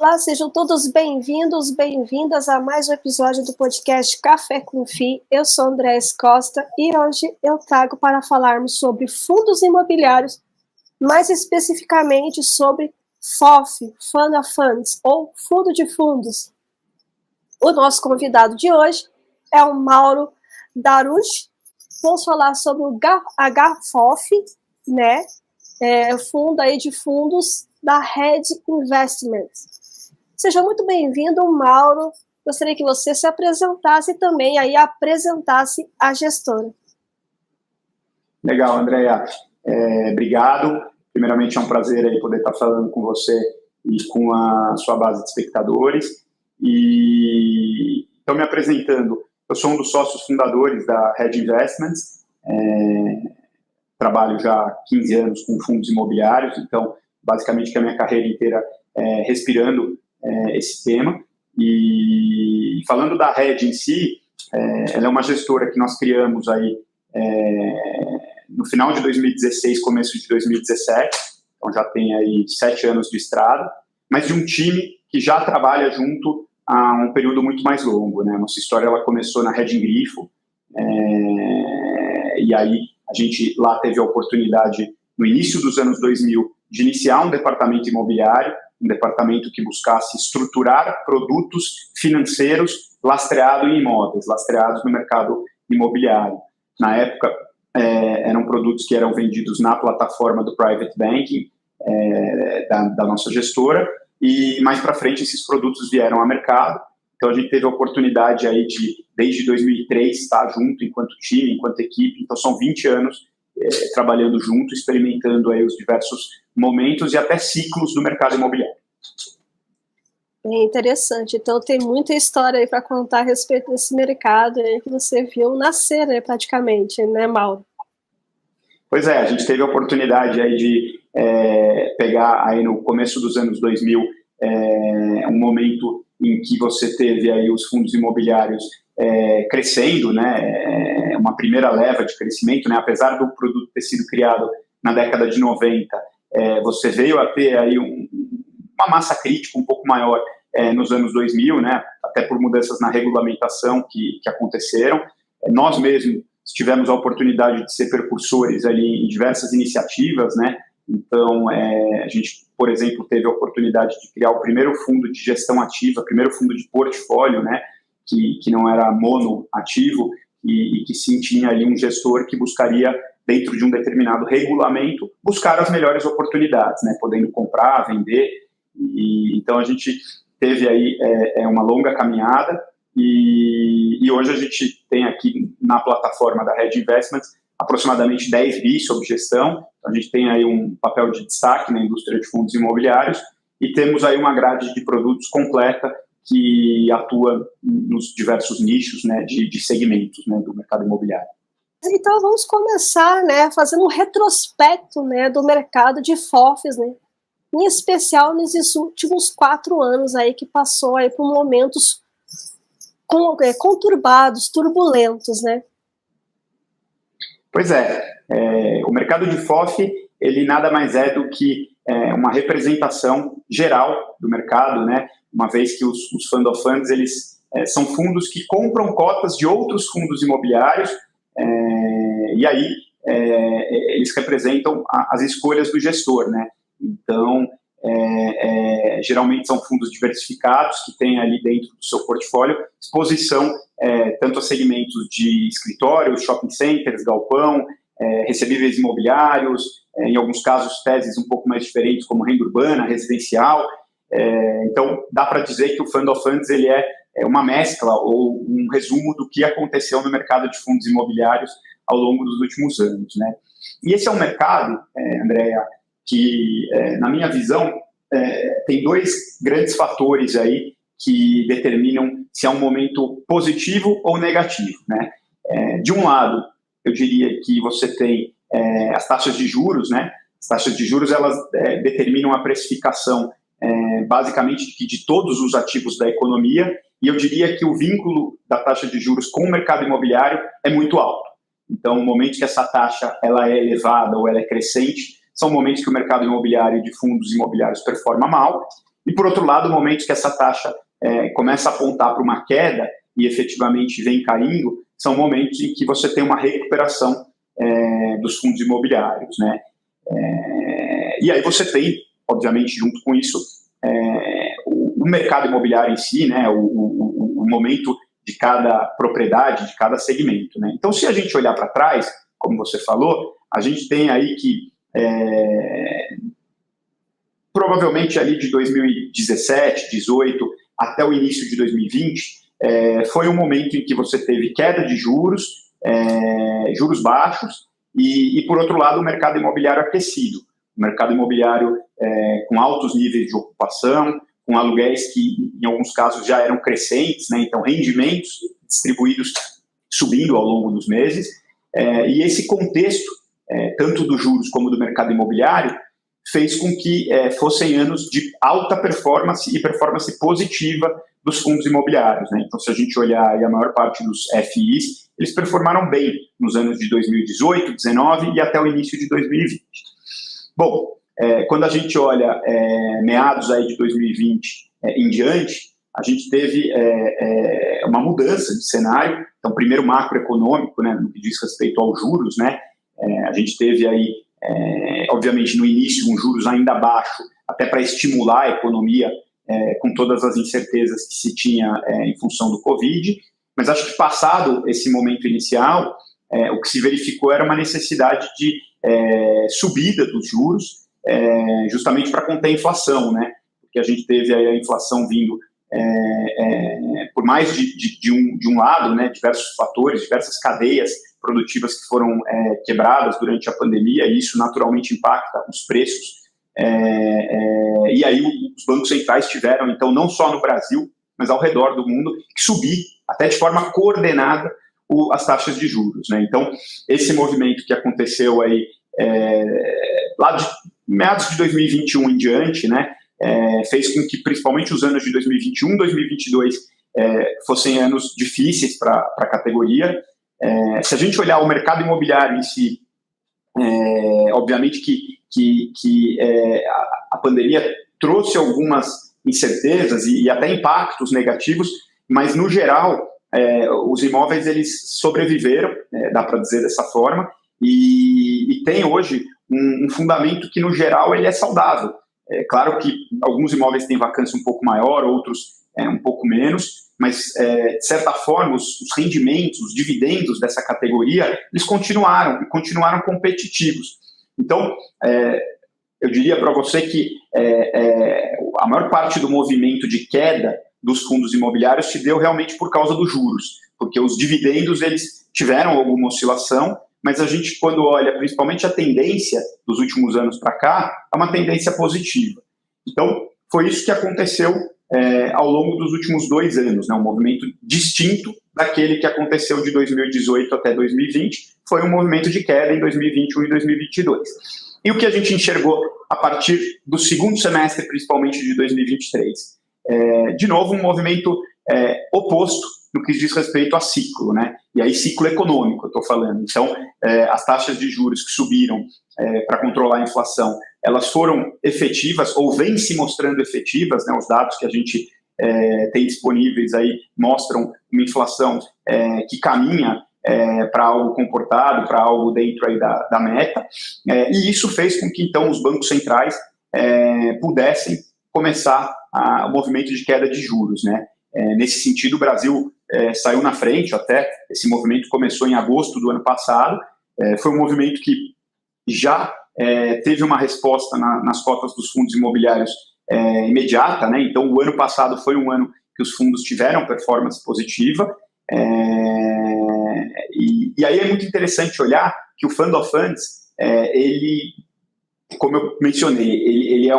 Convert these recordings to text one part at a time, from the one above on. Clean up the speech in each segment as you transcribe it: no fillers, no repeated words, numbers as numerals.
Olá, sejam todos bem-vindos, bem-vindas a mais um episódio do podcast Café com FI. Eu sou Andrés Costa e hoje eu trago para falarmos sobre fundos imobiliários, mais especificamente sobre FOF, Fund of Funds, ou Fundo de Fundos. O nosso convidado de hoje é o Mauro Darush. Vamos falar sobre o HFOF, né? Fundo aí de fundos da Red Investments. Seja muito bem-vindo, Mauro. Gostaria que você se apresentasse e também aí apresentasse a gestora. Legal, Andréia. Obrigado. Primeiramente, é um prazer aí poder estar falando com você e com a sua base de espectadores. Então, me apresentando, eu sou um dos sócios fundadores da Red Investments. Trabalho já há 15 anos com fundos imobiliários, então, basicamente, que a minha carreira inteira respirando esse tema. E falando da Red em si, ela é uma gestora que nós criamos aí no final de 2016, começo de 2017, então já tem aí 7 anos de estrada, mas de um time que já trabalha junto há um período muito mais longo, né? Nossa história ela começou na Red Grifo, e aí a gente lá teve a oportunidade, no início dos anos 2000, de iniciar um departamento imobiliário, um departamento que buscasse estruturar produtos financeiros lastreados em imóveis, lastreados no mercado imobiliário. Na época, eram produtos que eram vendidos na plataforma do Private Banking, da nossa gestora, e mais para frente esses produtos vieram ao mercado. Então a gente teve a oportunidade aí de, desde 2003, estar junto enquanto time, enquanto equipe. Então são 20 anos trabalhando junto, experimentando aí os diversos momentos e até ciclos do mercado imobiliário. É interessante. Então tem muita história aí para contar a respeito desse mercado aí que você viu nascer, né, praticamente, né, Mauro? Pois é, a gente teve a oportunidade aí de pegar aí no começo dos anos 2000 um momento em que você teve aí os fundos imobiliários crescendo, né, uma primeira leva de crescimento, né, apesar do produto ter sido criado na década de 90, você veio a ter aí uma massa crítica um pouco maior nos anos 2000, né, até por mudanças na regulamentação que aconteceram. Nós mesmos tivemos a oportunidade de ser precursores ali em diversas iniciativas, né, então a gente, por exemplo, teve a oportunidade de criar o primeiro fundo de gestão ativa, primeiro fundo de portfólio, né, que não era monoativo e que sim tinha ali um gestor que buscaria, dentro de um determinado regulamento, buscar as melhores oportunidades, né, podendo comprar, vender. Então a gente teve aí uma longa caminhada e hoje a gente tem aqui na plataforma da Red Investments aproximadamente 10 bi sob gestão. Então, a gente tem aí um papel de destaque na indústria de fundos imobiliários e temos aí uma grade de produtos completa que atua nos diversos nichos, né, de segmentos, né, do mercado imobiliário. Então vamos começar, né, fazendo um retrospecto, né, do mercado de FOFs, né, em especial nesses últimos 4 anos aí que passou aí por momentos conturbados, turbulentos, né? Pois o mercado de FOF, ele nada mais é do que uma representação geral do mercado, né? Uma vez que os Fund of Funds, eles são fundos que compram cotas de outros fundos imobiliários e aí eles representam as escolhas do gestor, né? Então, geralmente são fundos diversificados que têm ali dentro do seu portfólio exposição tanto a segmentos de escritórios, shopping centers, galpão, recebíveis imobiliários, em alguns casos teses um pouco mais diferentes como renda urbana, residencial. Então, dá para dizer que o Fund of Funds ele é uma mescla ou um resumo do que aconteceu no mercado de fundos imobiliários ao longo dos últimos anos, né? E esse é um mercado, Andréia, que, na minha visão, tem 2 grandes fatores aí que determinam se é um momento positivo ou negativo, né? De um lado, eu diria que você tem as taxas de juros, né? As taxas de juros, elas determinam a precificação basicamente de todos os ativos da economia, e eu diria que o vínculo da taxa de juros com o mercado imobiliário é muito alto. Então, no momento que essa taxa ela é elevada ou ela é crescente, são momentos que o mercado imobiliário de fundos imobiliários performa mal, E, por outro lado, momentos que essa taxa começa a apontar para uma queda e efetivamente vem caindo, são momentos em que você tem uma recuperação dos fundos imobiliários, né? E aí você tem, obviamente, junto com isso, o mercado imobiliário em si, né? O momento de cada propriedade, de cada segmento, né? Então, se a gente olhar para trás, como você falou, a gente tem aí que provavelmente ali de 2017, 2018 até o início de 2020, foi um momento em que você teve queda de juros, juros baixos e, por outro lado, o mercado imobiliário aquecido. O mercado imobiliário com altos níveis de ocupação, com aluguéis que, em alguns casos, já eram crescentes, né? Então, rendimentos distribuídos subindo ao longo dos meses. E esse contexto, tanto dos juros como do mercado imobiliário, fez com que fossem anos de alta performance e performance positiva dos fundos imobiliários, né? Então, se a gente olhar aí a maior parte dos FIs, eles performaram bem nos anos de 2018, 2019 e até o início de 2020. Bom, quando a gente olha meados aí de 2020 em diante, a gente teve uma mudança de cenário. Então, primeiro macroeconômico, né, no que diz respeito aos juros, né? A gente teve aí, obviamente, no início, um juros ainda baixo, até para estimular a economia, com todas as incertezas que se tinha em função do Covid. Mas acho que, passado esse momento inicial, o que se verificou era uma necessidade de subida dos juros, justamente para conter a inflação, né? Porque a gente teve aí a inflação vindo por mais de um lado, né, diversos fatores, diversas cadeias produtivas que foram quebradas durante a pandemia, e isso naturalmente impacta os preços. E aí os bancos centrais tiveram, então, não só no Brasil, mas ao redor do mundo, que subir, até de forma coordenada, as taxas de juros, né? Então, esse movimento que aconteceu aí lá de meados de 2021 em diante, né, fez com que, principalmente, os anos de 2021, 2022 fossem anos difíceis para a categoria. Se a gente olhar o mercado imobiliário em si, obviamente que a pandemia trouxe algumas incertezas e até impactos negativos, mas, no geral, os imóveis eles sobreviveram, dá para dizer dessa forma, e tem hoje um fundamento que, no geral, ele é saudável. Claro que alguns imóveis têm vacância um pouco maior, outros um pouco menos, mas, de certa forma, os rendimentos, os dividendos dessa categoria, eles continuaram competitivos. Então, eu diria para você que a maior parte do movimento de queda dos fundos imobiliários se deu realmente por causa dos juros, porque os dividendos eles tiveram alguma oscilação, mas a gente, quando olha principalmente a tendência dos últimos anos para cá, é uma tendência positiva. Então, foi isso que aconteceu ao longo dos últimos 2 anos, né? Um movimento distinto daquele que aconteceu de 2018 até 2020, foi um movimento de queda em 2021 e 2022. E o que a gente enxergou a partir do segundo semestre, principalmente de 2023? De novo, um movimento oposto no que diz respeito a ciclo, né? E aí ciclo econômico, eu estou falando. Então, as taxas de juros que subiram para controlar a inflação, elas foram efetivas ou vêm se mostrando efetivas, né? Os dados que a gente tem disponíveis aí mostram uma inflação que caminha para algo comportado, para algo dentro aí da meta, e isso fez com que, então, os bancos centrais pudessem começar o movimento de queda de juros, né? Nesse sentido, o Brasil saiu na frente, até esse movimento começou em agosto do ano passado, foi um movimento que já teve uma resposta nas cotas dos fundos imobiliários imediata, né? Então, o ano passado foi um ano que os fundos tiveram performance positiva, e aí é muito interessante olhar que o Fund of Funds, ele, como eu mencionei, ele é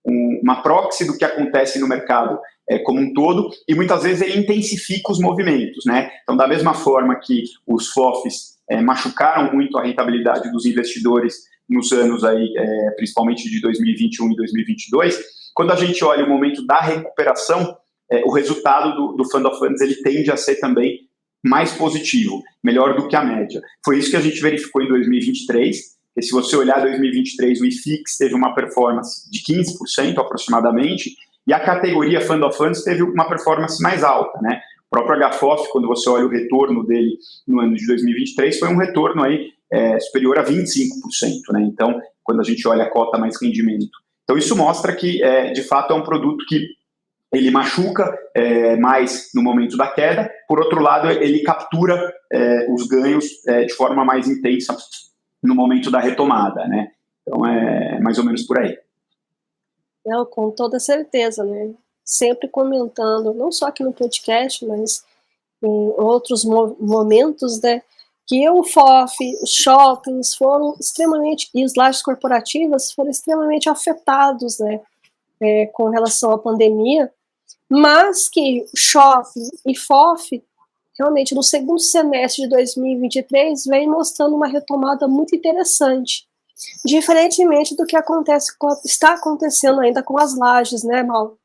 uma proxy do que acontece no mercado como um todo, e muitas vezes ele intensifica os movimentos, né? Então, da mesma forma que os FOFs machucaram muito a rentabilidade dos investidores nos anos aí, principalmente de 2021 e 2022, quando a gente olha o momento da recuperação, o resultado do Fund of Funds ele tende a ser também mais positivo, melhor do que a média. Foi isso que a gente verificou em 2023, porque se você olhar 2023, o IFIX teve uma performance de 15% aproximadamente, e a categoria Fund of Funds teve uma performance mais alta, né? O próprio HFOF, quando você olha o retorno dele no ano de 2023, foi um retorno aí, superior a 25%, né? Então, quando a gente olha a cota mais rendimento. Então, isso mostra que, de fato, é um produto que ele machuca mais no momento da queda, por outro lado, ele captura os ganhos de forma mais intensa no momento da retomada, né? Então, é mais ou menos por aí. Não, com toda certeza, né? Sempre comentando, não só aqui no podcast, mas em outros momentos, né? Que o FOF, os shoppings foram extremamente, e as lajes corporativas foram extremamente afetados, né? Com relação à pandemia, mas que shopping e FOF, realmente, no segundo semestre de 2023, vem mostrando uma retomada muito interessante, diferentemente do que está acontecendo ainda com as lajes, né, Mal?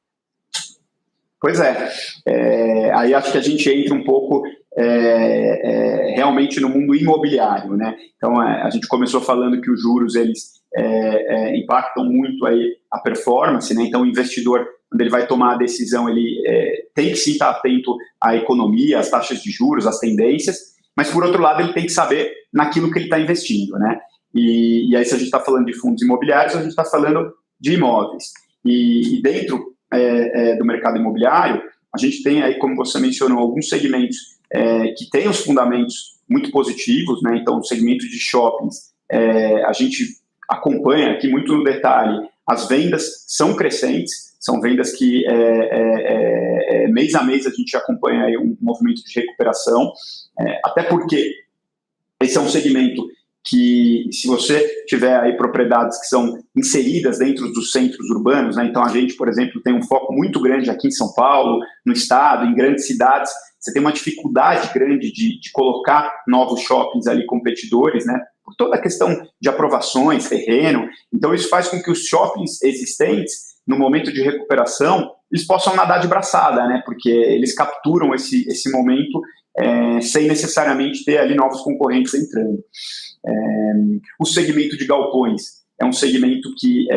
Pois aí acho que a gente entra um pouco realmente no mundo imobiliário, né? Então, a gente começou falando que os juros, eles impactam muito aí a performance, né? Então, o investidor, quando ele vai tomar a decisão, ele tem que sim estar atento à economia, às taxas de juros, às tendências, mas, por outro lado, ele tem que saber naquilo que ele está investindo, né? E aí, se a gente está falando de fundos imobiliários, a gente está falando de imóveis. E dentro do mercado imobiliário, a gente tem aí, como você mencionou, alguns segmentos que têm os fundamentos muito positivos, né? Então, o segmento de shoppings, a gente acompanha aqui muito no detalhe, as vendas são crescentes, são vendas que mês a mês a gente acompanha aí um movimento de recuperação, até porque esse é um segmento que, se você tiver aí propriedades que são inseridas dentro dos centros urbanos, né? Então a gente, por exemplo, tem um foco muito grande aqui em São Paulo, no estado, em grandes cidades, você tem uma dificuldade grande de colocar novos shoppings ali competidores, né? Por toda a questão de aprovações, terreno. Então isso faz com que os shoppings existentes, no momento de recuperação, eles possam nadar de braçada, né? Porque eles capturam esse momento sem necessariamente ter ali novos concorrentes entrando. O segmento de galpões é um segmento que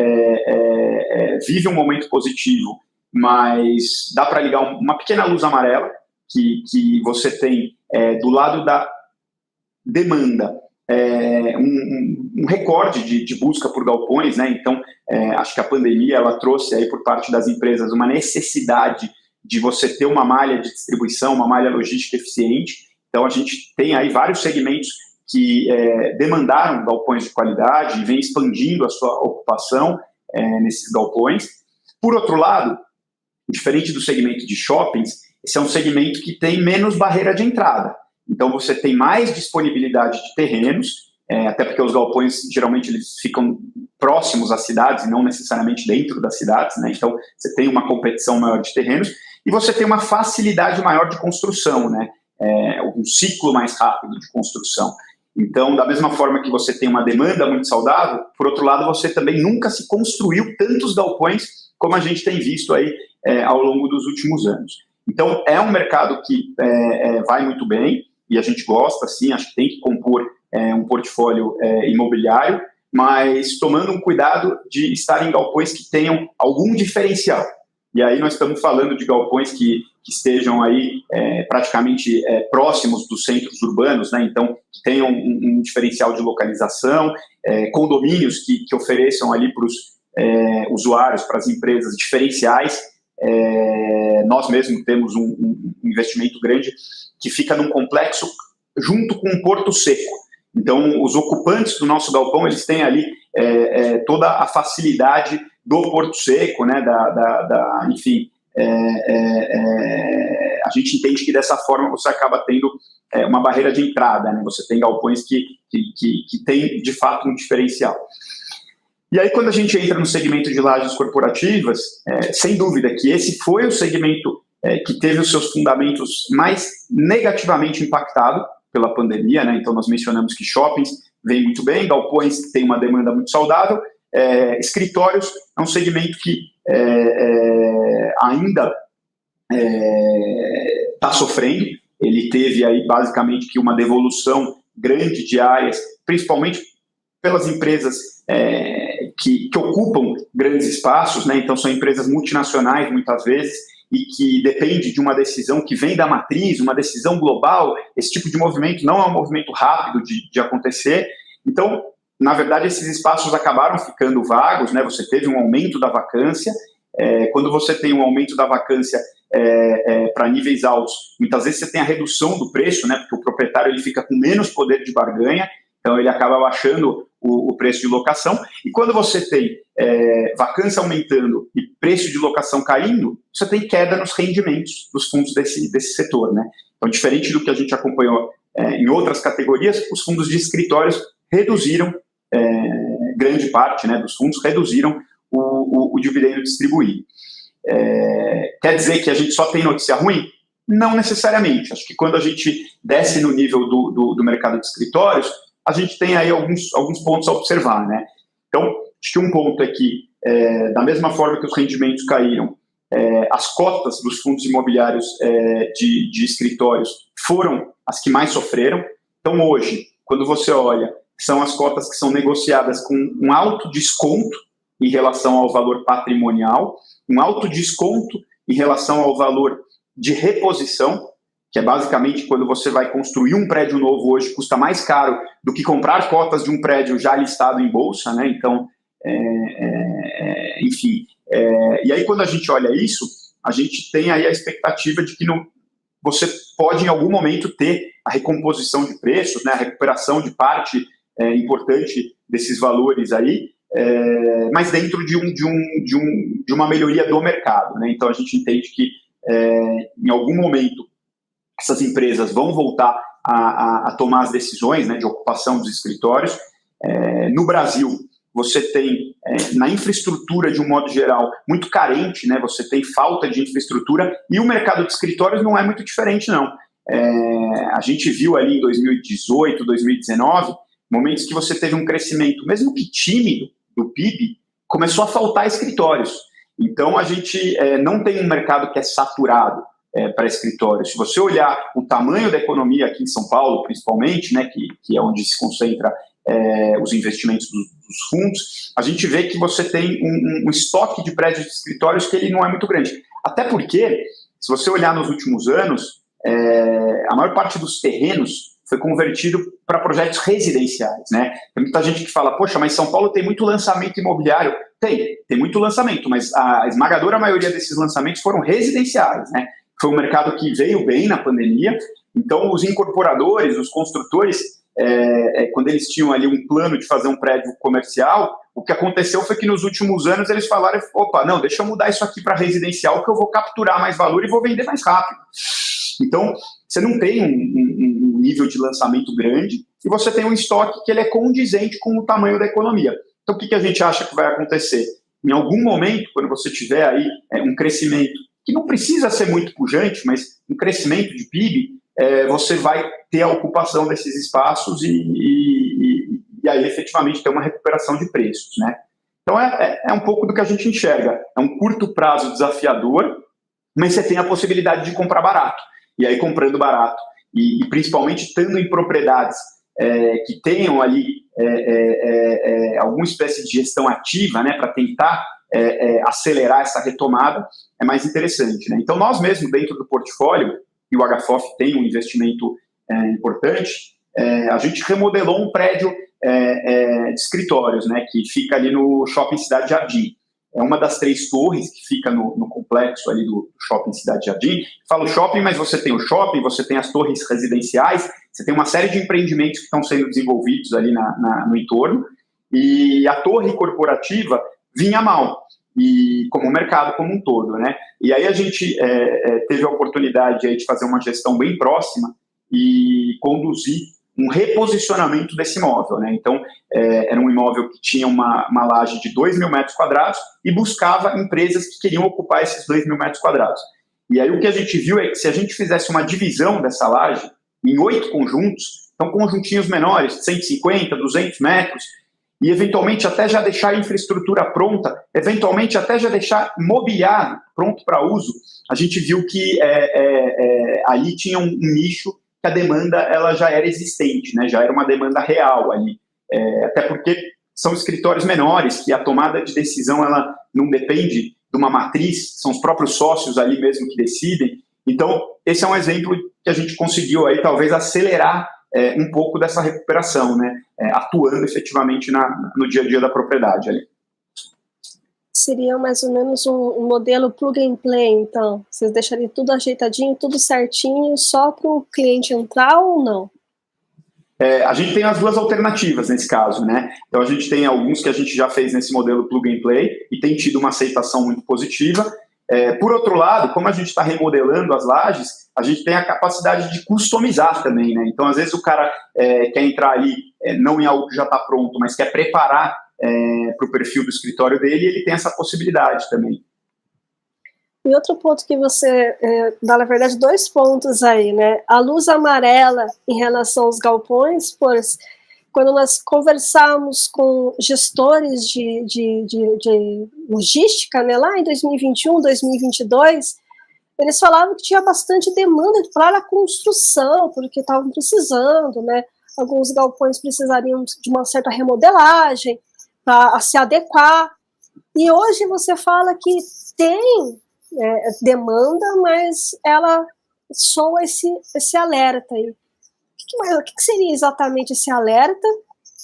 vive um momento positivo, mas dá para ligar uma pequena luz amarela que você tem do lado da demanda, um recorde de busca por galpões, né? Então, acho que a pandemia ela trouxe aí por parte das empresas uma necessidade de você ter uma malha de distribuição, uma malha logística eficiente. Então, a gente tem aí vários segmentos que demandaram galpões de qualidade e vem expandindo a sua ocupação nesses galpões. Por outro lado, diferente do segmento de shoppings, esse é um segmento que tem menos barreira de entrada. Então, você tem mais disponibilidade de terrenos, até porque os galpões, geralmente, eles ficam próximos às cidades e não necessariamente dentro das cidades, né? Então, você tem uma competição maior de terrenos e você tem uma facilidade maior de construção, né? Um ciclo mais rápido de construção. Então, da mesma forma que você tem uma demanda muito saudável, por outro lado, você também nunca se construiu tantos galpões como a gente tem visto aí ao longo dos últimos anos. Então, é um mercado que vai muito bem e a gente gosta, sim, acho que tem que compor um portfólio imobiliário, mas tomando um cuidado de estar em galpões que tenham algum diferencial. E aí nós estamos falando de galpões que estejam aí praticamente próximos dos centros urbanos, né? Então, que tenham um diferencial de localização, condomínios que ofereçam ali para os usuários, para as empresas, diferenciais. Nós mesmos temos um investimento grande que fica num complexo junto com um porto seco. Então, os ocupantes do nosso galpão, eles têm ali toda a facilidade do porto seco, né? Enfim, a gente entende que dessa forma você acaba tendo uma barreira de entrada, né? Você tem galpões que tem, de fato, um diferencial. E aí, quando a gente entra no segmento de lajes corporativas, sem dúvida que esse foi o segmento que teve os seus fundamentos mais negativamente impactado pela pandemia, né? Então, nós mencionamos que shoppings vem muito bem, galpões tem uma demanda muito saudável, escritórios é um segmento que ainda está sofrendo. Ele teve aí basicamente que uma devolução grande de áreas, principalmente pelas empresas que ocupam grandes espaços, né? Então são empresas multinacionais muitas vezes, e que depende de uma decisão que vem da matriz, uma decisão global. Esse tipo de movimento não é um movimento rápido de acontecer. Então, na verdade, esses espaços acabaram ficando vagos, né? Você teve um aumento da vacância. Quando você tem um aumento da vacância para níveis altos, muitas vezes você tem a redução do preço, né? Porque o proprietário ele fica com menos poder de barganha, então ele acaba baixando o preço de locação. E quando você tem vacância aumentando e preço de locação caindo, você tem queda nos rendimentos dos fundos desse setor, né? Então, diferente do que a gente acompanhou em outras categorias, os fundos de escritórios reduziram, grande parte, né, dos fundos reduziram o dividendo distribuído. Quer dizer que a gente só tem notícia ruim? Não necessariamente. Acho que quando a gente desce no nível do mercado de escritórios, a gente tem aí alguns pontos a observar, né? Então, acho que um ponto é que, da mesma forma que os rendimentos caíram, as cotas dos fundos imobiliários de escritórios foram as que mais sofreram. Então, hoje, quando você olha, são as cotas que são negociadas com um alto desconto em relação ao valor patrimonial, um alto desconto em relação ao valor de reposição, que é basicamente quando você vai construir um prédio novo hoje, custa mais caro do que comprar cotas de um prédio já listado em bolsa, né? Então, enfim. E aí, quando a gente olha isso, a gente tem aí a expectativa de que você pode, em algum momento, ter a recomposição de preços, né? A recuperação de parte importante desses valores aí, mas dentro de uma melhoria do mercado, né? Então, a gente entende que, em algum momento, essas empresas vão voltar a tomar as decisões, né, de ocupação dos escritórios. No Brasil, você tem, na infraestrutura, de um modo geral, muito carente, né, você tem falta de infraestrutura, e o mercado de escritórios não é muito diferente, não. A gente viu ali em 2018, 2019, momentos que você teve um crescimento, mesmo que tímido, do PIB, começou a faltar escritórios. Então, a gente não tem um mercado que é saturado para escritórios. Se você olhar o tamanho da economia aqui em São Paulo, principalmente, né, que é onde se concentra os investimentos dos fundos, a gente vê que você tem um estoque de prédios de escritórios que ele não é muito grande. Até porque, se você olhar nos últimos anos, a maior parte dos terrenos foi convertido para projetos residenciais, né? Tem muita gente que fala, poxa, mas São Paulo tem muito lançamento imobiliário. Tem muito lançamento, mas a esmagadora maioria desses lançamentos foram residenciais, né? Foi um mercado que veio bem na pandemia. Então, os incorporadores, os construtores, quando eles tinham ali um plano de fazer um prédio comercial, o que aconteceu foi que nos últimos anos eles falaram, opa, não, deixa eu mudar isso aqui para residencial que eu vou capturar mais valor e vou vender mais rápido. Então, você não tem um nível de lançamento grande e você tem um estoque que ele é condizente com o tamanho da economia. Então, o que a gente acha que vai acontecer? Em algum momento, quando você tiver aí um crescimento que não precisa ser muito pujante, mas um crescimento de PIB, você vai ter a ocupação desses espaços e aí efetivamente ter uma recuperação de preços, né? Então é um pouco do que a gente enxerga. É um curto prazo desafiador, mas você tem a possibilidade de comprar barato. E aí comprando barato e principalmente estando em propriedades que tenham ali alguma espécie de gestão ativa, né, para tentar acelerar essa retomada, é mais interessante, né? Então, nós mesmos, dentro do portfólio, e o HFOF tem um investimento importante, a gente remodelou um prédio de escritórios, né, que fica ali no Shopping Cidade Jardim. É uma das 3 torres que fica no complexo ali do Shopping Cidade Jardim. Falo shopping, mas você tem o shopping, você tem as torres residenciais, você tem uma série de empreendimentos que estão sendo desenvolvidos ali no entorno, e a torre corporativa vinha mal, e como o mercado como um todo, né? E aí a gente teve a oportunidade aí de fazer uma gestão bem próxima e conduzir um reposicionamento desse imóvel, né? Então, era um imóvel que tinha uma laje de 2.000 metros quadrados e buscava empresas que queriam ocupar esses 2.000 metros quadrados. E aí o que a gente viu é que se a gente fizesse uma divisão dessa laje em 8 conjuntos, então conjuntinhos menores, 150, 200 metros, e eventualmente até já deixar a infraestrutura pronta, eventualmente até já deixar mobiliário pronto para uso, a gente viu que ali tinha um nicho que a demanda ela já era existente, né? Já era uma demanda real ali. até porque são escritórios menores, que a tomada de decisão ela não depende de uma matriz, são os próprios sócios ali mesmo que decidem. Então, esse é um exemplo que a gente conseguiu aí talvez acelerar um pouco dessa recuperação, né? Atuando efetivamente no dia a dia da propriedade ali. Seria mais ou menos um modelo plug and play, então? Vocês deixariam tudo ajeitadinho, tudo certinho, só para o cliente entrar ou não? A gente tem as duas alternativas nesse caso, né? Então a gente tem alguns que a gente já fez nesse modelo plug and play e tem tido uma aceitação muito positiva. Por outro lado, como a gente está remodelando as lajes, a gente tem a capacidade de customizar também, né? Então às vezes o cara quer entrar ali, não em algo que já está pronto, mas quer preparar para o perfil do escritório dele, e ele tem essa possibilidade também. E outro ponto que você dá, na verdade, 2 pontos aí, né? A luz amarela em relação aos galpões, pois quando nós conversamos com gestores de logística, né, lá em 2021, 2022, eles falavam que tinha bastante demanda para a construção, porque estavam precisando, né? Alguns galpões precisariam de uma certa remodelagem para se adequar. E hoje você fala que tem demanda, mas ela soa esse alerta aí. O que seria exatamente esse alerta?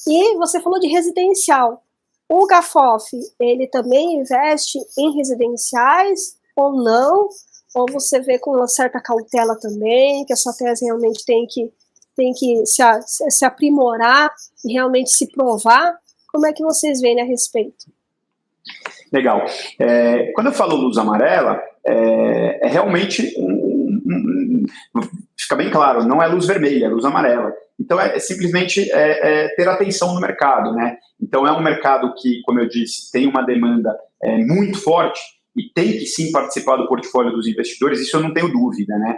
E você falou de residencial. O GAFOF, ele também investe em residenciais ou não? Ou você vê com uma certa cautela também, que a sua tese realmente tem que se aprimorar e realmente se provar? Como é que vocês veem a respeito? Legal. Quando eu falo luz amarela, realmente fica bem claro, não é luz vermelha, é luz amarela. Então simplesmente ter atenção no mercado, né? Então é um mercado que, como eu disse, tem uma demanda muito forte e tem que sim participar do portfólio dos investidores, isso eu não tenho dúvida, né?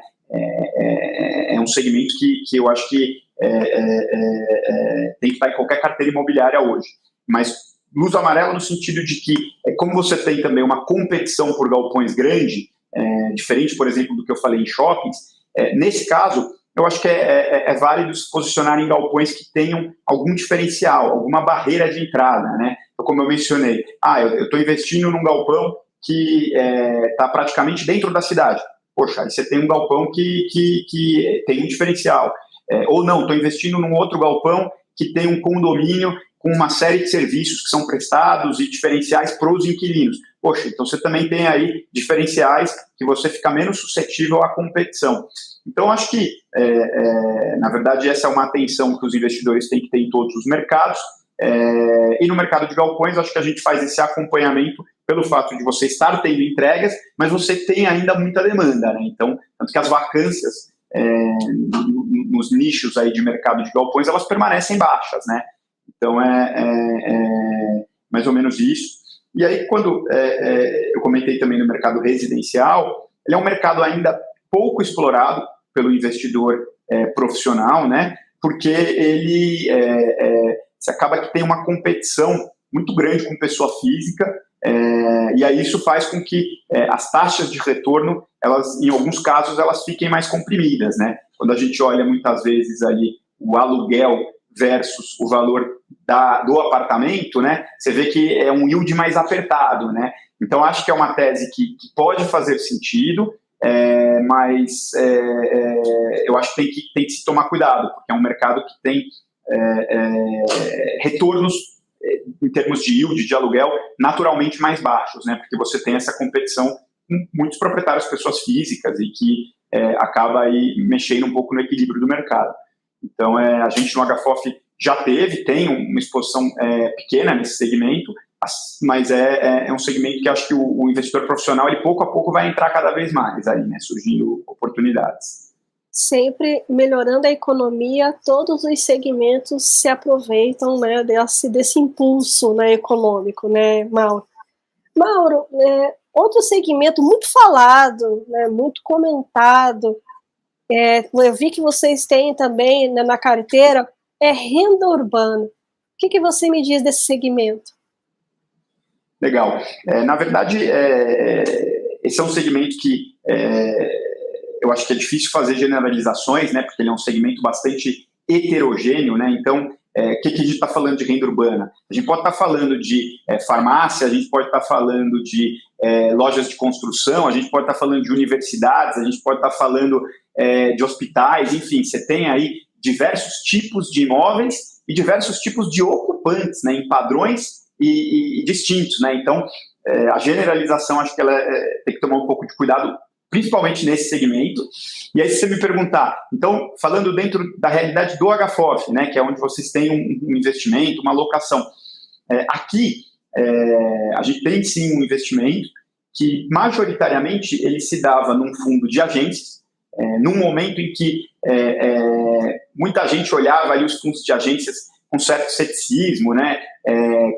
É um segmento que eu acho que tem que estar em qualquer carteira imobiliária hoje. Mas luz amarela no sentido de que, como você tem também uma competição por galpões grande, diferente, por exemplo, do que eu falei em shoppings, nesse caso, eu acho que é válido se posicionar em galpões que tenham algum diferencial, alguma barreira de entrada, né? Então, como eu mencionei, eu estou investindo num galpão que está praticamente dentro da cidade. Poxa, aí você tem um galpão que tem um diferencial. Ou não, estou investindo num outro galpão que tem um condomínio com uma série de serviços que são prestados e diferenciais para os inquilinos. Poxa, então você também tem aí diferenciais que você fica menos suscetível à competição. Então, acho que, na verdade, essa é uma atenção que os investidores têm que ter em todos os mercados. E no mercado de galpões, acho que a gente faz esse acompanhamento pelo fato de você estar tendo entregas, mas você tem ainda muita demanda, né? Então, tanto que as vacâncias nos nichos aí de mercado de galpões, elas permanecem baixas, né? Então, mais ou menos isso. E aí, quando eu comentei também no mercado residencial, ele é um mercado ainda pouco explorado pelo investidor profissional, né? Porque ele se acaba que tem uma competição muito grande com pessoa física, e aí isso faz com que as taxas de retorno, elas, em alguns casos, elas fiquem mais comprimidas, né? Quando a gente olha muitas vezes ali o aluguel versus o valor do apartamento, né? Você vê que é um yield mais apertado, né? Então, acho que é uma tese que pode fazer sentido, mas eu acho que tem que se tomar cuidado, porque é um mercado que tem retornos em termos de yield, de aluguel, naturalmente mais baixos, né? Porque você tem essa competição com muitos proprietários, pessoas físicas, e que acaba aí mexendo um pouco no equilíbrio do mercado. Então, a gente no HFOF já tem uma exposição pequena nesse segmento, mas é um segmento que acho que o investidor profissional, ele pouco a pouco vai entrar cada vez mais aí, né, surgindo oportunidades. Sempre melhorando a economia, todos os segmentos se aproveitam, né, desse impulso, né, econômico, né, Mauro? Mauro, outro segmento muito falado, né, muito comentado, eu vi que vocês têm também, né, na carteira, renda urbana. O que você me diz desse segmento? Legal. Na verdade, esse é um segmento que eu acho que é difícil fazer generalizações, né, porque ele é um segmento bastante heterogêneo, né, então que a gente está falando de renda urbana? A gente pode estar falando de farmácia, a gente pode estar falando de lojas de construção, a gente pode estar falando de universidades, a gente pode estar falando de hospitais, enfim, você tem aí diversos tipos de imóveis e diversos tipos de ocupantes, né, em padrões e distintos, né? Então, a generalização, acho que ela tem que tomar um pouco de cuidado, principalmente nesse segmento. E aí, se você me perguntar, então, falando dentro da realidade do HFOF, né, que é onde vocês têm um investimento, uma alocação, aqui a gente tem sim um investimento que, majoritariamente, ele se dava num fundo de agências, num momento em que muita gente olhava ali os fundos de agências com certo ceticismo, né,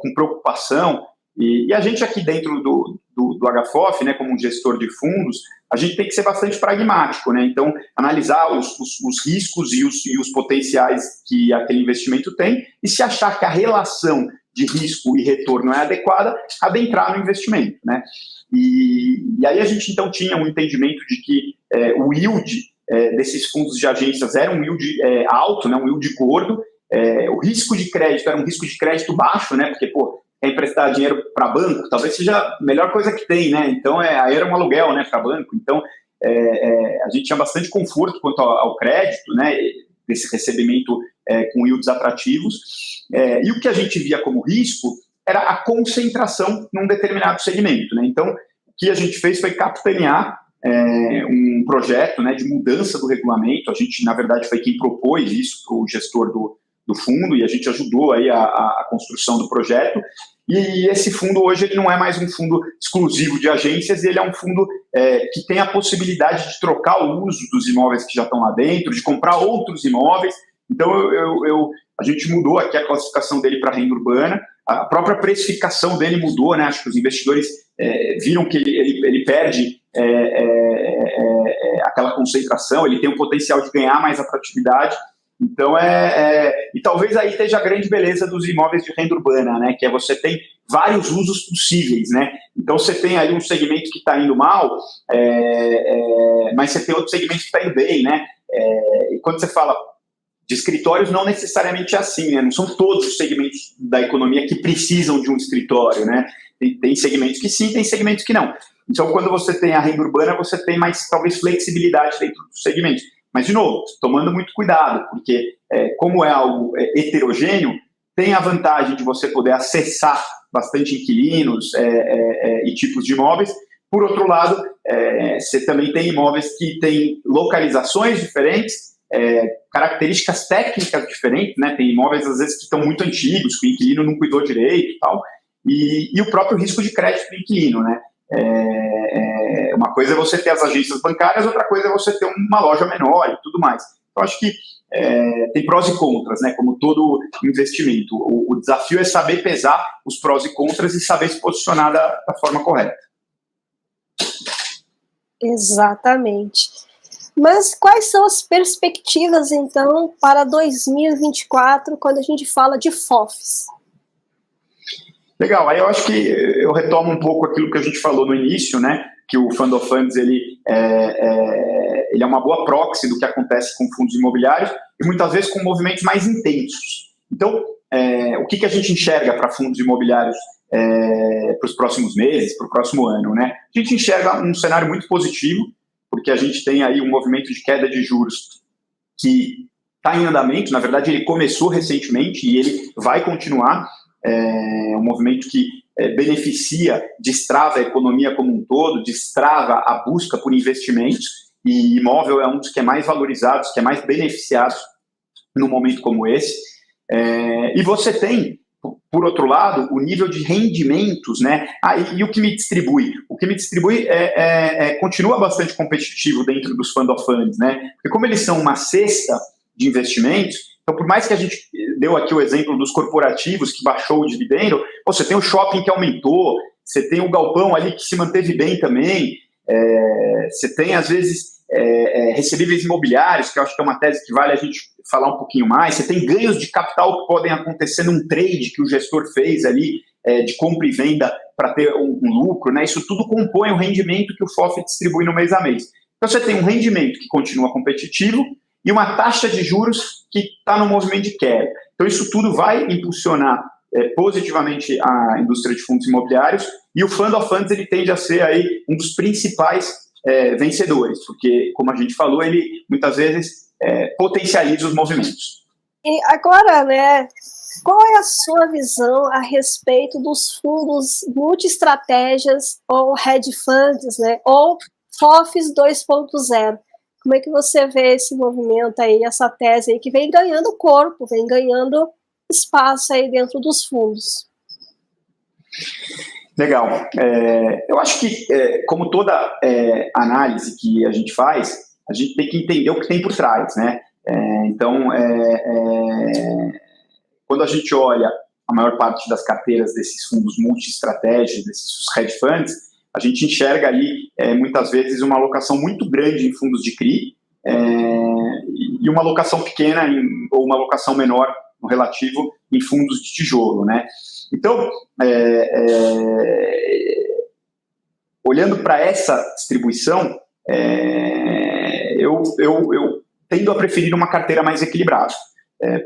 com preocupação, e a gente aqui dentro do HFOF, né, como um gestor de fundos, a gente tem que ser bastante pragmático, né, então analisar os riscos e os potenciais que aquele investimento tem, e se achar que a relação de risco e retorno é adequada, adentrar no investimento, né. E aí a gente então tinha um entendimento de que o yield desses fundos de agências era um yield alto, né, um yield gordo. O risco de crédito era um risco de crédito baixo, né, porque, emprestar dinheiro para banco talvez seja a melhor coisa que tem, né, então aí era um aluguel, né, para banco, então a gente tinha bastante conforto quanto ao crédito, né, desse recebimento com yields atrativos, e o que a gente via como risco era a concentração num determinado segmento, né, então o que a gente fez foi capitanear um projeto, né, de mudança do regulamento. A gente, na verdade, foi quem propôs isso para o gestor do fundo, e a gente ajudou aí a construção do projeto. E esse fundo hoje ele não é mais um fundo exclusivo de agências, ele é um fundo que tem a possibilidade de trocar o uso dos imóveis que já estão lá dentro, de comprar outros imóveis. Então, a gente mudou aqui a classificação dele para renda urbana, a própria precificação dele mudou, né? Acho que os investidores viram que ele perde aquela concentração, ele tem o potencial de ganhar mais atratividade. Então, e talvez aí esteja a grande beleza dos imóveis de renda urbana, né? Que você tem vários usos possíveis, né? Então, você tem ali um segmento que está indo mal, mas você tem outro segmento que está indo bem, né? E quando você fala de escritórios, não necessariamente é assim, né? Não são todos os segmentos da economia que precisam de um escritório, né? Tem segmentos que sim, tem segmentos que não. Então, quando você tem a renda urbana, você tem mais, talvez, flexibilidade dentro dos segmentos. Mas, de novo, tomando muito cuidado, porque como é algo heterogêneo, tem a vantagem de você poder acessar bastante inquilinos e tipos de imóveis. Por outro lado, você também tem imóveis que têm localizações diferentes, características técnicas diferentes, né? Tem imóveis, às vezes, que estão muito antigos, que o inquilino não cuidou direito e tal, e o próprio risco de crédito do inquilino, né? Uma coisa é você ter as agências bancárias, outra coisa é você ter uma loja menor e tudo mais. Eu acho que tem prós e contras, né? Como todo investimento. O desafio é saber pesar os prós e contras e saber se posicionar da forma correta. Exatamente. Mas quais são as perspectivas, então, para 2024, quando a gente fala de FOFs? Legal, aí eu acho que eu retomo um pouco aquilo que a gente falou no início, né? Que o Fund of Funds ele é uma boa proxy do que acontece com fundos imobiliários e muitas vezes com movimentos mais intensos. Então, o que a gente enxerga para fundos imobiliários para os próximos meses, para o próximo ano, né? A gente enxerga um cenário muito positivo, porque a gente tem aí um movimento de queda de juros que está em andamento. Na verdade, ele começou recentemente e ele vai continuar. Um movimento que beneficia, destrava a economia como um todo, destrava a busca por investimentos, e imóvel é um dos que é mais valorizados, que é mais beneficiado num momento como esse. E você tem, por outro lado, o nível de rendimentos, né? E o que me distribui? O que me distribui continua bastante competitivo dentro dos Fund of Funds, né? Porque como eles são uma cesta de investimentos, então, por mais que a gente deu aqui o exemplo dos corporativos que baixou o dividendo, você tem o shopping que aumentou, você tem o galpão ali que se manteve bem também, você tem, às vezes, recebíveis imobiliários, que eu acho que é uma tese que vale a gente falar um pouquinho mais, você tem ganhos de capital que podem acontecer num trade que o gestor fez ali, de compra e venda para ter um lucro, né? Isso tudo compõe o rendimento que o FOF distribui no mês a mês. Então, você tem um rendimento que continua competitivo, e uma taxa de juros que está no movimento de queda. Então, isso tudo vai impulsionar positivamente a indústria de fundos imobiliários, e o Fund of Funds ele tende a ser aí um dos principais vencedores, porque, como a gente falou, ele muitas vezes potencializa os movimentos. E agora, né, qual é a sua visão a respeito dos fundos multi-estratégias ou hedge funds, né, ou FOFs 2.0? Como é que você vê esse movimento aí, essa tese aí que vem ganhando corpo, vem ganhando espaço aí dentro dos fundos? Legal. Eu acho que, como toda análise que a gente faz, a gente tem que entender o que tem por trás, né? Então, quando a gente olha a maior parte das carteiras desses fundos multi-estratégias, desses hedge funds, a gente enxerga ali, muitas vezes, uma alocação muito grande em fundos de CRI e uma alocação pequena ou uma alocação menor no relativo em fundos de tijolo, né? Então, olhando para essa distribuição, eu tendo a preferir uma carteira mais equilibrada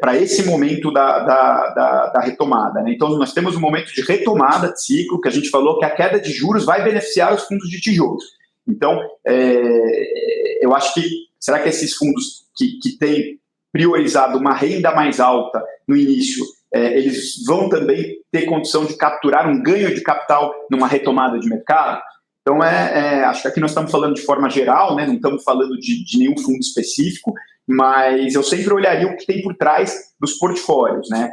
para esse momento da retomada, né? Então, nós temos um momento de retomada de ciclo, que a gente falou que a queda de juros vai beneficiar os fundos de tijolos. Então, eu acho que, será que esses fundos que têm priorizado uma renda mais alta no início, eles vão também ter condição de capturar um ganho de capital numa retomada de mercado? Então, acho que aqui nós estamos falando de forma geral, né? Não estamos falando de nenhum fundo específico, mas eu sempre olharia o que tem por trás dos portfólios, né?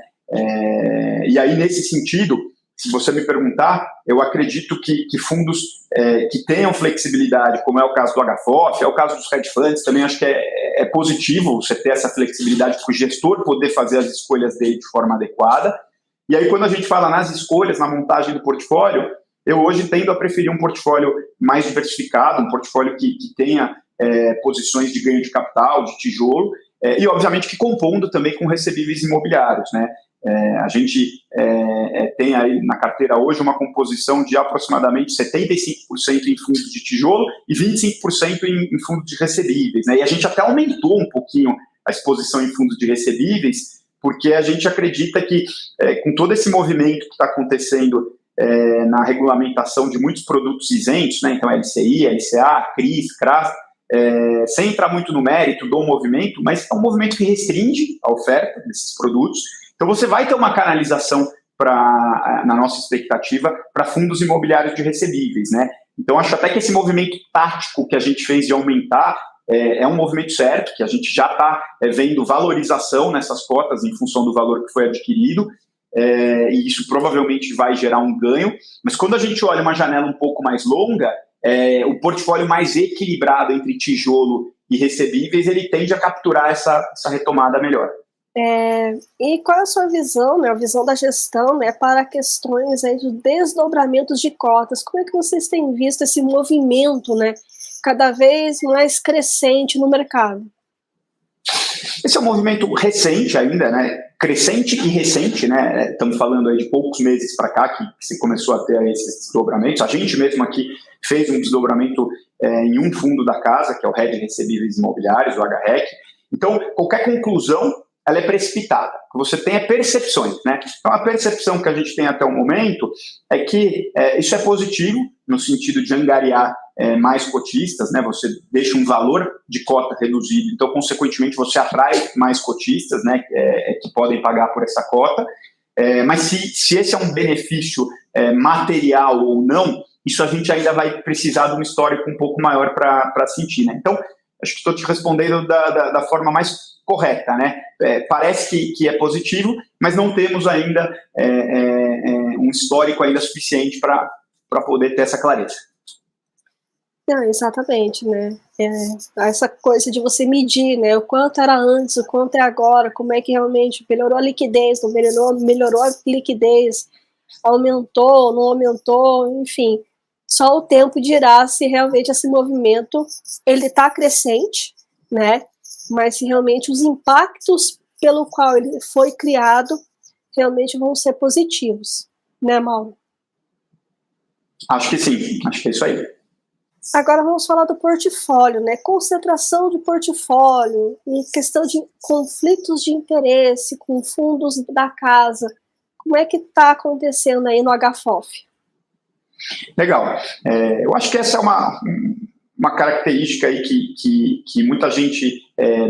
E aí, nesse sentido, se você me perguntar, eu acredito que fundos que tenham flexibilidade, como é o caso do HFOF, é o caso dos hedge funds, também acho que é positivo você ter essa flexibilidade para o gestor poder fazer as escolhas dele de forma adequada. E aí, quando a gente fala nas escolhas, na montagem do portfólio, eu hoje tendo a preferir um portfólio mais diversificado, um portfólio que tenha posições de ganho de capital, de tijolo, e obviamente que compondo também com recebíveis imobiliários, né? A gente tem aí na carteira hoje uma composição de aproximadamente 75% em fundos de tijolo e 25% em fundos de recebíveis, né? E a gente até aumentou um pouquinho a exposição em fundos de recebíveis, porque a gente acredita que com todo esse movimento que está acontecendo na regulamentação de muitos produtos isentos, né? Então LCI, LCA, CRIs, CRAS, sem entrar muito no mérito do movimento, mas é um movimento que restringe a oferta desses produtos. Então você vai ter uma canalização na nossa expectativa para fundos imobiliários de recebíveis, né? Então acho até que esse movimento tático que a gente fez de aumentar é um movimento certo, que a gente já está vendo valorização nessas cotas em função do valor que foi adquirido, e isso provavelmente vai gerar um ganho, mas quando a gente olha uma janela um pouco mais longa, o portfólio mais equilibrado entre tijolo e recebíveis, ele tende a capturar essa retomada melhor. E qual é a sua visão, né, a visão da gestão, né, para questões aí de desdobramentos de cotas? Como é que vocês têm visto esse movimento, né, cada vez mais crescente no mercado? Esse é um movimento recente ainda, né? Crescente e recente, né? Estamos falando aí de poucos meses para cá que se começou a ter esses desdobramentos. A gente mesmo aqui fez um desdobramento em um fundo da casa, que é o RED Recebíveis Imobiliários, o HREC. Então, qualquer conclusão, ela é precipitada. Você tem percepções, né? Então, a percepção que a gente tem até o momento é que isso é positivo, no sentido de angariar mais cotistas, né? Você deixa um valor de cota reduzido, então, consequentemente, você atrai mais cotistas, né? Que podem pagar por essa cota. Mas se esse é um benefício material ou não, isso a gente ainda vai precisar de um histórico um pouco maior para sentir, né? Então, acho que estou te respondendo da forma mais correta, né? Parece que é positivo, mas não temos ainda um histórico ainda suficiente para poder ter essa clareza. Não, exatamente, né? Essa coisa de você medir, né? O quanto era antes, o quanto é agora, como é que realmente melhorou a liquidez, não melhorou a liquidez, aumentou, não aumentou, enfim. Só o tempo dirá se realmente esse movimento ele está crescente, né? Mas se realmente os impactos pelo qual ele foi criado realmente vão ser positivos, né, Mauro? Acho que sim, acho que é isso aí. Agora vamos falar do portfólio, né? Concentração de portfólio e questão de conflitos de interesse com fundos da casa. Como é que está acontecendo aí no HFOF? Legal. Eu acho que essa é uma característica aí que muita gente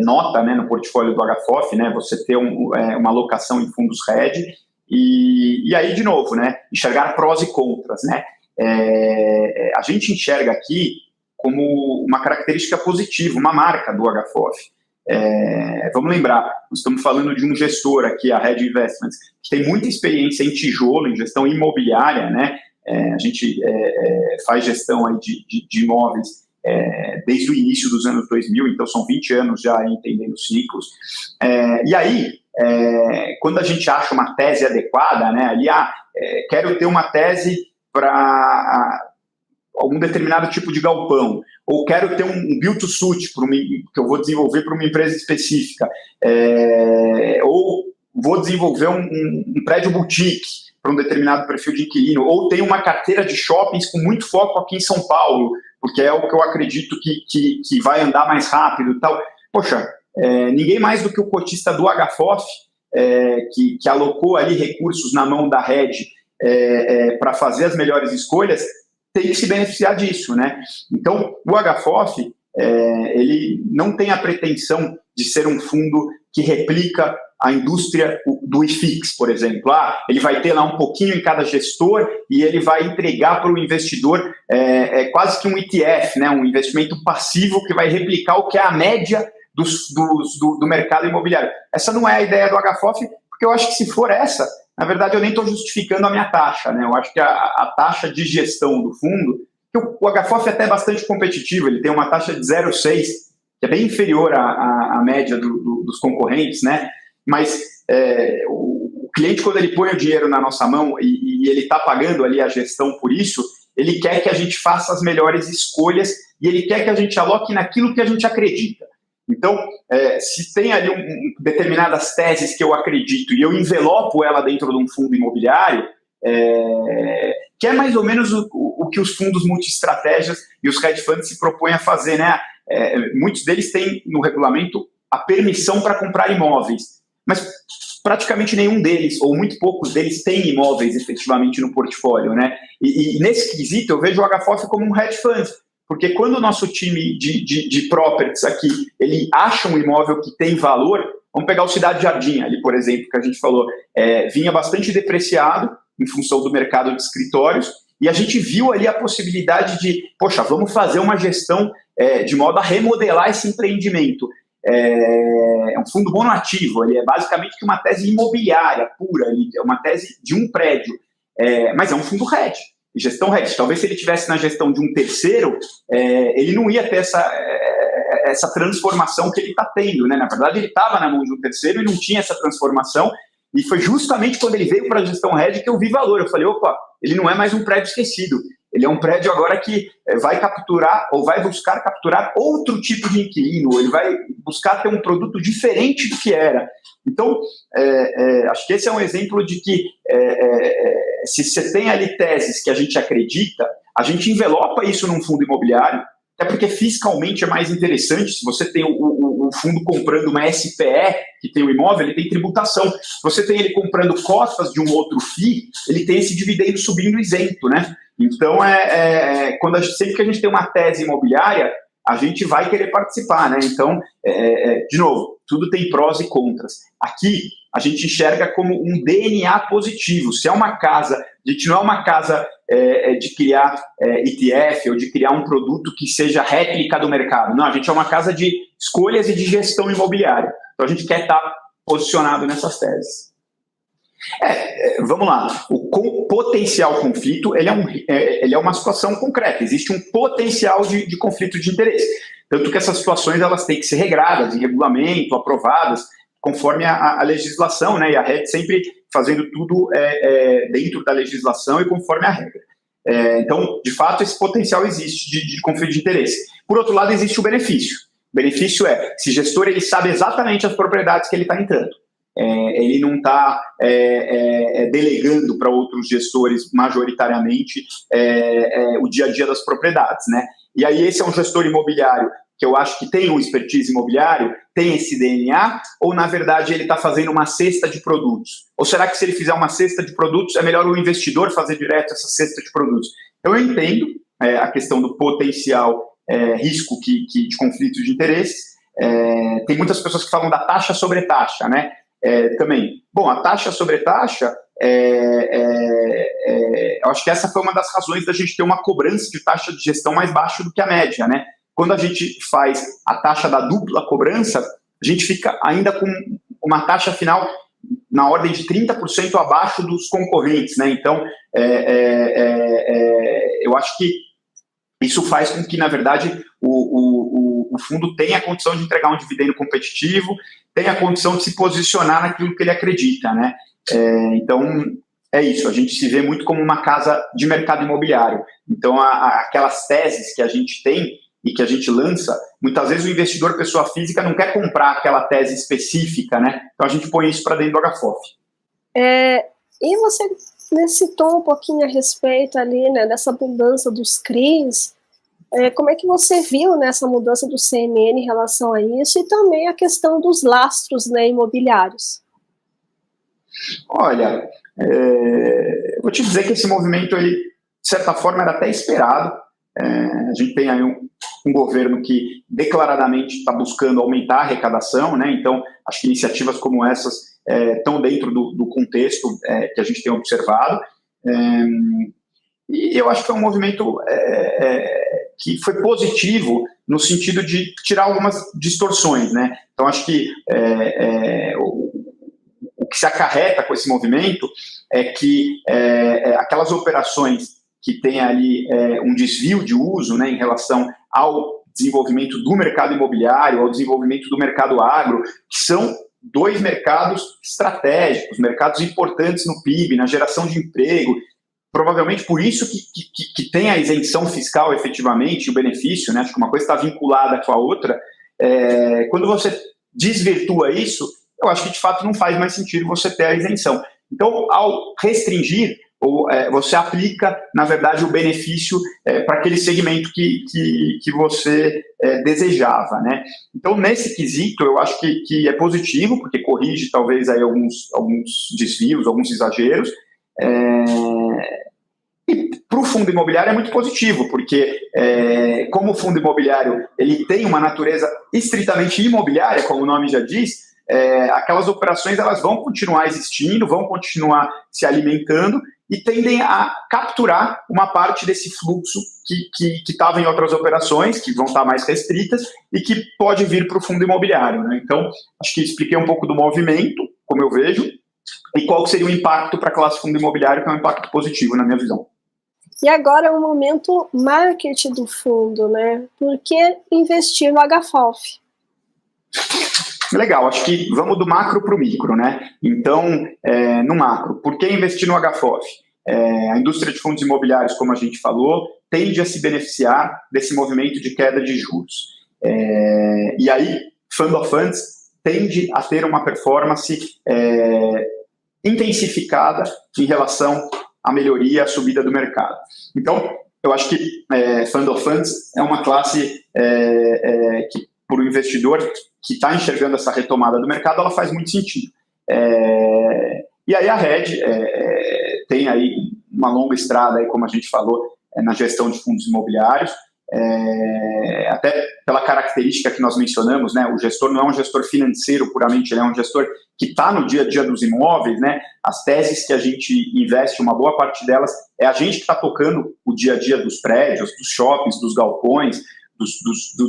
nota, né, no portfólio do HFOF, né? Você ter uma alocação em fundos RED e aí, de novo, né, enxergar prós e contras, né? A gente enxerga aqui como uma característica positiva, uma marca do HFOF. Vamos lembrar, nós estamos falando de um gestor aqui, a Red Investments, que tem muita experiência em tijolo, em gestão imobiliária, né? A gente faz gestão aí de imóveis desde o início dos anos 2000, então são 20 anos já entendendo ciclos. E aí, quando a gente acha uma tese adequada, né, ali, quero ter uma tese para algum determinado tipo de galpão, ou quero ter um build-to-suit que eu vou desenvolver para uma empresa específica, ou vou desenvolver um prédio boutique para um determinado perfil de inquilino, ou tenho uma carteira de shoppings com muito foco aqui em São Paulo, porque é o que eu acredito que vai andar mais rápido e tal. Poxa, ninguém mais do que o cotista do HFOF, que alocou ali recursos na mão da Red para fazer as melhores escolhas, tem que se beneficiar disso, né? Então, o HFOF, ele não tem a pretensão de ser um fundo que replica a indústria do IFIX, por exemplo. Ele vai ter lá um pouquinho em cada gestor e ele vai entregar para o investidor quase que um ETF, né? Um investimento passivo que vai replicar o que é a média do mercado imobiliário. Essa não é a ideia do HFOF, porque eu acho que se for essa, na verdade eu nem estou justificando a minha taxa, né? Eu acho que a taxa de gestão do fundo, que o HFOF é até bastante competitivo, ele tem uma taxa de 0,6, que é bem inferior à média dos concorrentes, né? Mas o cliente, quando ele põe o dinheiro na nossa mão e ele está pagando ali a gestão por isso, ele quer que a gente faça as melhores escolhas e ele quer que a gente aloque naquilo que a gente acredita. Então, se tem ali determinadas teses que eu acredito e eu envelopo ela dentro de um fundo imobiliário, que é mais ou menos o que os fundos multiestratégias e os hedge funds se propõem a fazer, né? Muitos deles têm no regulamento a permissão para comprar imóveis, mas praticamente nenhum deles, ou muito poucos deles, têm imóveis efetivamente no portfólio, né? E nesse quesito eu vejo o HFOF como um hedge fund, porque quando o nosso time de properties aqui, ele acha um imóvel que tem valor, vamos pegar o Cidade Jardim ali, por exemplo, que a gente falou, vinha bastante depreciado em função do mercado de escritórios, e a gente viu ali a possibilidade de, poxa, vamos fazer uma gestão de modo a remodelar esse empreendimento. É um fundo monoativo, ele é basicamente uma tese imobiliária pura, é uma tese de um prédio, mas é um fundo RED, gestão RED. Talvez se ele tivesse na gestão de um terceiro, ele não ia ter essa transformação que ele está tendo, né? Na verdade, ele estava na mão de um terceiro e não tinha essa transformação, e foi justamente quando ele veio para a gestão RED que eu vi valor. Eu falei, opa, ele não é mais um prédio esquecido, ele é um prédio agora que vai capturar ou vai buscar capturar outro tipo de inquilino, ele vai buscar ter um produto diferente do que era. Então, acho que esse é um exemplo de que se você tem ali teses que a gente acredita, a gente envelopa isso num fundo imobiliário, até porque fiscalmente é mais interessante. Se você tem o fundo comprando uma SPE, que tem o imóvel, ele tem tributação. Se você tem ele comprando cotas de um outro FII, ele tem esse dividendo subindo isento, né? Então, sempre que a gente tem uma tese imobiliária, a gente vai querer participar, né? Então, de novo, tudo tem prós e contras. Aqui, a gente enxerga como um DNA positivo. Se é uma casa, a gente não é uma casa de criar ETF ou de criar um produto que seja réplica do mercado. Não, a gente é uma casa de escolhas e de gestão imobiliária. Então, a gente quer estar posicionado nessas teses. Vamos lá, o potencial conflito ele é uma situação concreta, existe um potencial de conflito de interesse, tanto que essas situações elas têm que ser regradas em regulamento, aprovadas, conforme a legislação, né, e a RED sempre fazendo tudo dentro da legislação e conforme a regra. Então, de fato, esse potencial existe de conflito de interesse. Por outro lado, existe o benefício. O benefício esse gestor ele sabe exatamente as propriedades que ele está entrando. Ele não está delegando para outros gestores majoritariamente o dia a dia das propriedades, né? E aí esse é um gestor imobiliário que eu acho que tem um expertise imobiliário, tem esse DNA, ou na verdade ele está fazendo uma cesta de produtos? Ou será que se ele fizer uma cesta de produtos, é melhor o investidor fazer direto essa cesta de produtos? Então eu entendo a questão do potencial risco de conflitos de interesses. Tem muitas pessoas que falam da taxa sobre taxa, né? Também. Bom, a taxa sobre taxa, eu acho que essa foi uma das razões da gente ter uma cobrança de taxa de gestão mais baixa do que a média, né? Quando a gente faz a taxa da dupla cobrança, a gente fica ainda com uma taxa final na ordem de 30% abaixo dos concorrentes, né? Então, eu acho que isso faz com que, na verdade, o fundo tenha a condição de entregar um dividendo competitivo, tenha a condição de se posicionar naquilo que ele acredita, né? Então, é isso, a gente se vê muito como uma casa de mercado imobiliário. Então, aquelas teses que a gente tem e que a gente lança, muitas vezes o investidor, pessoa física, não quer comprar aquela tese específica, né? Então a gente põe isso para dentro do HFOF. E você citou um pouquinho a respeito ali, né, dessa mudança dos CRIs. Como é que você viu nessa mudança do CMN em relação a isso e também a questão dos lastros, né, imobiliários? Olha, eu vou te dizer que esse movimento, ele, de certa forma, era até esperado. A gente tem aí um governo que declaradamente está buscando aumentar a arrecadação, né? Então, acho que iniciativas como essas estão dentro do contexto que a gente tem observado. E eu acho que é um movimento que foi positivo no sentido de tirar algumas distorções, né? Então, acho que o que se acarreta com esse movimento é que aquelas operações que tem ali um desvio de uso, né, em relação ao desenvolvimento do mercado imobiliário, ao desenvolvimento do mercado agro, que são dois mercados estratégicos, mercados importantes no PIB, na geração de emprego, provavelmente por isso que tem a isenção fiscal efetivamente, o benefício, né, acho que uma coisa está vinculada com a outra. Quando você desvirtua isso, eu acho que de fato não faz mais sentido você ter a isenção. Então, ao restringir, você aplica, na verdade, o benefício para aquele segmento que você desejava, né? Então, nesse quesito, eu acho que é positivo, porque corrige, talvez, aí alguns desvios, alguns exageros. E para o fundo imobiliário é muito positivo, porque como o fundo imobiliário ele tem uma natureza estritamente imobiliária, como o nome já diz, aquelas operações elas vão continuar existindo, vão continuar se alimentando, e tendem a capturar uma parte desse fluxo que estava em outras operações, que vão estar mais restritas, e que pode vir para o fundo imobiliário, né? Então, acho que expliquei um pouco do movimento, como eu vejo, e qual seria o impacto para a classe fundo imobiliário, que é um impacto positivo, na minha visão. E agora é o momento marketing do fundo, né? Por que investir no HFOF? Legal, acho que vamos do macro para o micro, né? Então, no macro, por que investir no HFOF? A indústria de fundos imobiliários, como a gente falou, tende a se beneficiar desse movimento de queda de juros. E aí, Fund of Funds tende a ter uma performance intensificada em relação à melhoria, à subida do mercado. Então, eu acho que Fund of Funds é uma classe que, para o investidor que está enxergando essa retomada do mercado, ela faz muito sentido. E aí a Red tem aí uma longa estrada, aí, como a gente falou, na gestão de fundos imobiliários, até pela característica que nós mencionamos, né? O gestor não é um gestor financeiro puramente, ele é um gestor que está no dia a dia dos imóveis, né? As teses que a gente investe, uma boa parte delas, é a gente que está tocando o dia a dia dos prédios, dos shoppings, dos galpões,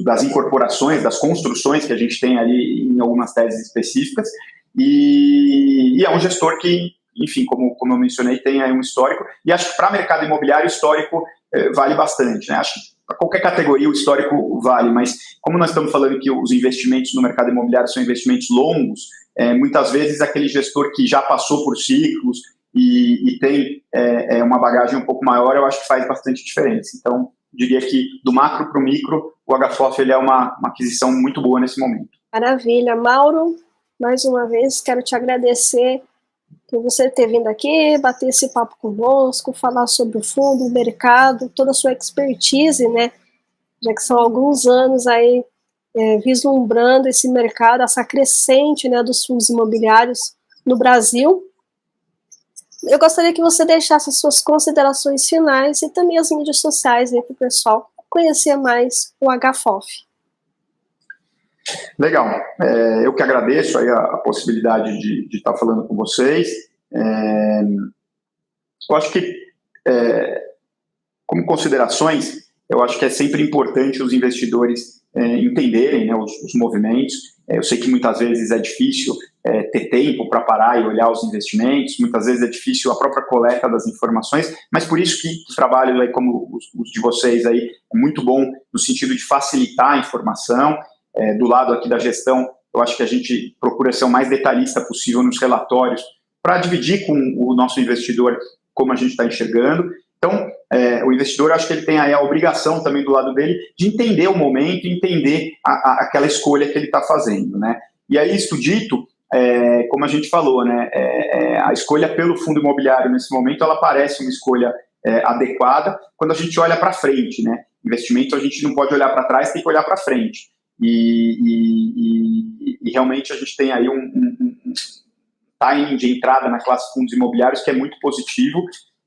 das incorporações, das construções que a gente tem ali em algumas teses específicas, e é um gestor que, enfim, como eu mencionei, tem aí um histórico, e acho que para mercado imobiliário, o histórico vale bastante, né? Acho que para qualquer categoria o histórico vale, mas como nós estamos falando que os investimentos no mercado imobiliário são investimentos longos, muitas vezes aquele gestor que já passou por ciclos e tem uma bagagem um pouco maior, eu acho que faz bastante diferença. Então, diria que do macro para o micro, o HFOF ele é uma aquisição muito boa nesse momento. Maravilha. Mauro, mais uma vez, quero te agradecer por você ter vindo aqui, bater esse papo conosco, falar sobre o fundo, o mercado, toda a sua expertise, né, já que são alguns anos aí vislumbrando esse mercado, essa crescente, né, dos fundos imobiliários no Brasil. Eu gostaria que você deixasse as suas considerações finais e também as mídias sociais para o pessoal conhecer mais o HFOF. Legal. Eu que agradeço aí a possibilidade de estar falando com vocês. Eu acho que, como considerações, eu acho que é sempre importante os investidores entenderem, né, os movimentos. Eu sei que muitas vezes é difícil ter tempo para parar e olhar os investimentos, muitas vezes é difícil a própria coleta das informações, mas por isso que o trabalho aí, como os de vocês aí, é muito bom no sentido de facilitar a informação. Do lado aqui da gestão, eu acho que a gente procura ser o mais detalhista possível nos relatórios para dividir com o nosso investidor como a gente está enxergando. Então, o investidor, acho que ele tem aí a obrigação também do lado dele de entender o momento, entender aquela escolha que ele está fazendo, né? E aí, isso dito, como a gente falou, né, a escolha pelo fundo imobiliário nesse momento, ela parece uma escolha adequada quando a gente olha para frente, né? Investimento, a gente não pode olhar para trás, tem que olhar para frente. E realmente a gente tem aí um timing de entrada na classe de fundos imobiliários que é muito positivo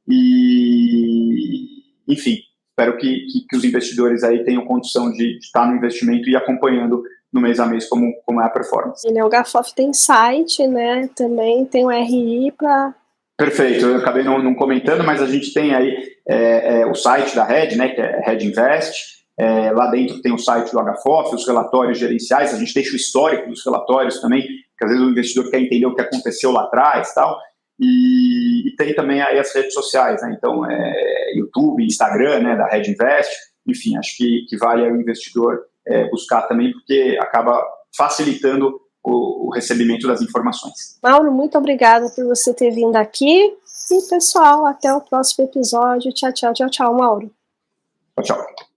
e, enfim, espero que os investidores aí tenham condição de estar no investimento e acompanhando no mês a mês como é a performance. E o HFOF tem site, né? Também tem o RI para... Perfeito, eu acabei não comentando, mas a gente tem aí o site da Red, né, que é Red Invest. Lá dentro tem o site do HFOF, os relatórios gerenciais, a gente deixa o histórico dos relatórios também, porque às vezes o investidor quer entender o que aconteceu lá atrás, tal, e tem também aí as redes sociais, né? Então YouTube, Instagram, né, da Red Invest, enfim, acho que vale o investidor buscar também, porque acaba facilitando o recebimento das informações. Mauro, muito obrigada por você ter vindo aqui, e pessoal, até o próximo episódio. Tchau, tchau, tchau, tchau, Mauro. Tchau, tchau.